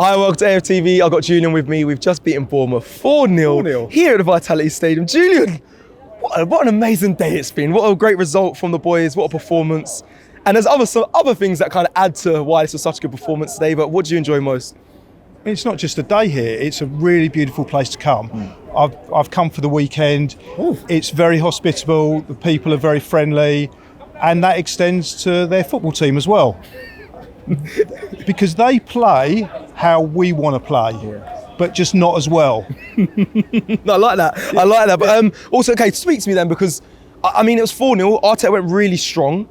Hi, welcome to AFTV. I've got Julian with me. We've just beaten Bournemouth 4-0 here at the Vitality Stadium. Julian, what an amazing day it's been. What a great result from the boys. What a performance. And there's some other things that kind of add to why this was such a good performance today, but what do you enjoy most? It's not just a day here, it's a really beautiful place to come. I've come for the weekend. Ooh. It's very hospitable, the people are very friendly, and that extends to their football team as well. Because they play how we want to play, but just not as well. No, I like that. But also, okay, speak to me then, because I mean, it was 4-0. Arteta went really strong.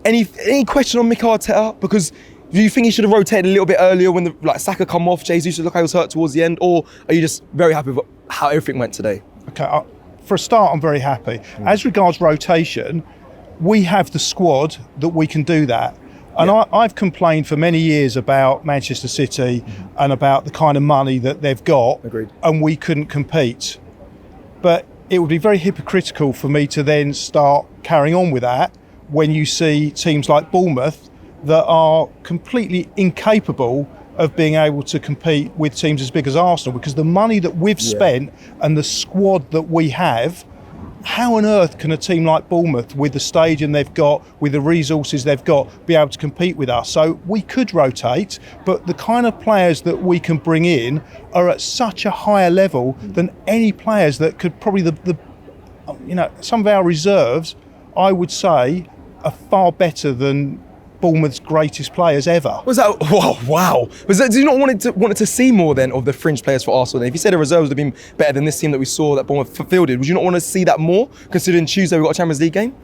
Any question on Mikel Arteta? Because do you think he should have rotated a little bit earlier when Saka come off, Jesus looked like he was hurt towards the end, or are you just very happy with how everything went today? Okay, for a start, I'm very happy. As regards rotation, we have the squad that we can do that. And I've complained for many years about Manchester City and about the kind of money that they've got. Agreed. And we couldn't compete. But it would be very hypocritical for me to then start carrying on with that when you see teams like Bournemouth that are completely incapable of being able to compete with teams as big as Arsenal, because the money that we've spent and the squad that we have, how on earth can a team like Bournemouth, with the stadium they've got, with the resources they've got, be able to compete with us? So we could rotate, but the kind of players that we can bring in are at such a higher level than any players that could probably some of our reserves, I would say, are far better than Bournemouth's greatest players ever. Was that wow? Do you not want to see more then of the fringe players for Arsenal? Then? If you said the reserves would have been better than this team that we saw that Bournemouth fielded, would you not want to see that more? Considering Tuesday we've got a Champions League game.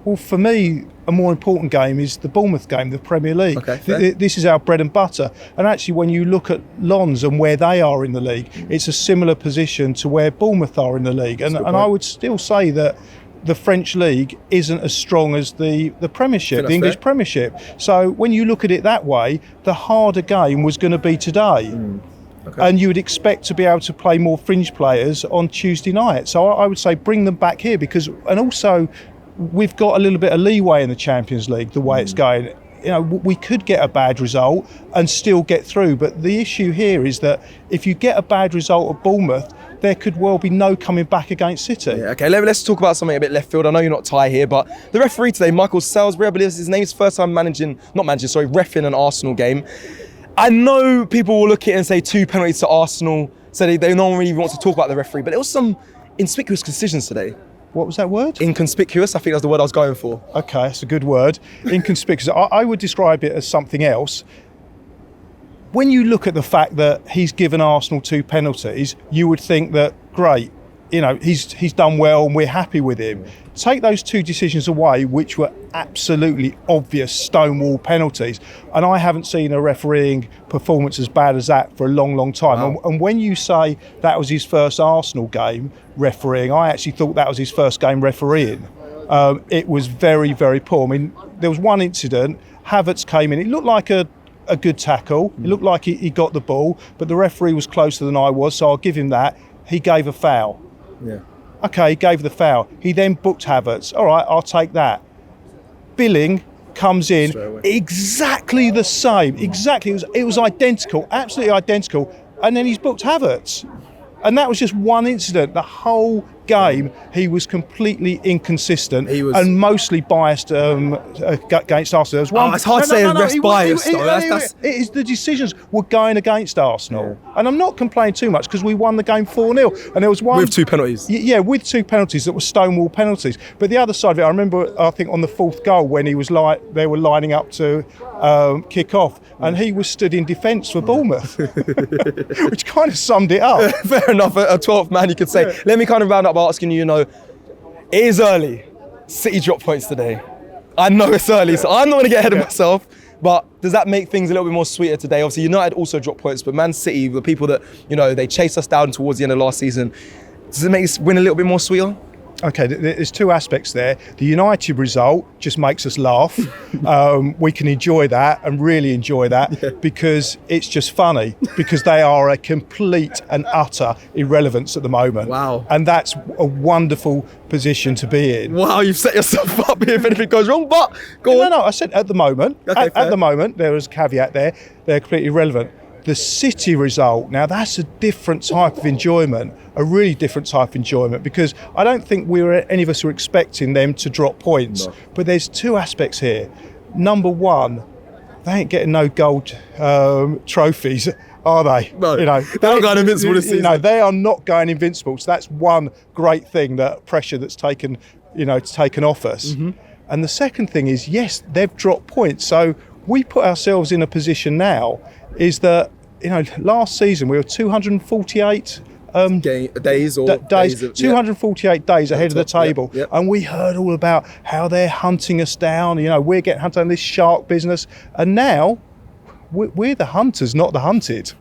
Well, for me, a more important game is the Bournemouth game, the Premier League. Okay, this is our bread and butter. And actually, when you look at Lens and where they are in the league, it's a similar position to where Bournemouth are in the league. And I would still say that the French league isn't as strong as the Premiership, the English Premiership. So when you look at it that way, the harder game was going to be today. Okay. And you would expect to be able to play more fringe players on Tuesday night. So I would say bring them back here, and also we've got a little bit of leeway in the Champions League, the way it's going. You know, we could get a bad result and still get through. But the issue here is that if you get a bad result at Bournemouth, there could well be no coming back against City. Yeah, okay, let's talk about something a bit left field. I know you're not Ty here, but the referee today, Michael Salisbury, I believe it's his name, his first time reffing an Arsenal game. I know people will look at it and say 2 penalties to Arsenal, so they no one really wants to talk about the referee, but there was some inconspicuous decisions today. What was that word? Inconspicuous, I think that's the word I was going for. Okay, that's a good word. Inconspicuous. I would describe it as something else. When you look at the fact that he's given Arsenal 2 penalties, you would think that, great, he's done well and we're happy with him. Take those 2 decisions away, which were absolutely obvious stonewall penalties. And I haven't seen a refereeing performance as bad as that for a long, long time. Wow. And when you say that was his first Arsenal game refereeing, I actually thought that was his first game refereeing. It was very, very poor. I mean, there was one incident, Havertz came in, it looked like a good tackle. It looked like he got the ball, but the referee was closer than I was, so I'll give him that. He gave a foul. Yeah. Okay, he gave the foul. He then booked Havertz. All right, I'll take that. Billing comes in, exactly the same. Exactly, it was identical, absolutely identical. And then he's booked Havertz. And that was just one incident. The whole game, he was completely inconsistent and mostly biased against Arsenal. There was one, it's hard to say ref's biased. The decisions were going against Arsenal. Yeah. And I'm not complaining too much because we won the game 4-0. And there was one... With 2 penalties. Yeah, with 2 penalties that were stonewall penalties. But the other side of it, I remember, I think on the 4th goal when he was they were lining up to kick off and he was stood in defence for Bournemouth, which kind of summed it up. Fair enough, a 12th man you could say. Yeah. Let me kind of round up by asking you, it is early. City dropped points today. I know it's early, so I'm not going to get ahead of myself, but does that make things a little bit more sweeter today? Obviously, United also dropped points, but Man City, the people that, they chased us down towards the end of last season, does it make this win a little bit more sweeter? Okay, there's 2 aspects there. The United result just makes us laugh. We can enjoy that and really enjoy that because it's just funny, because they are a complete and utter irrelevance at the moment. Wow. And that's a wonderful position to be in. Wow, you've set yourself up here if anything goes wrong, but go on. No, I said at the moment. Okay, at the moment, there was a caveat there. They're completely irrelevant. The City result, now that's a different type of enjoyment, a really different type of enjoyment, because I don't think any of us were expecting them to drop points. No. But there's two aspects here. Number one, they ain't getting no gold trophies, are they? No, they're not going invincible this season. They are not going invincible. So that's one great thing, that pressure that's taken off us. Mm-hmm. And the second thing is, yes, they've dropped points. So we put ourselves in a position now, is that, last season we were 248 days 248 days ahead of the table. Yep. And we heard all about how they're hunting us down, we're getting hunted on this shark business. And now we're the hunters, not the hunted.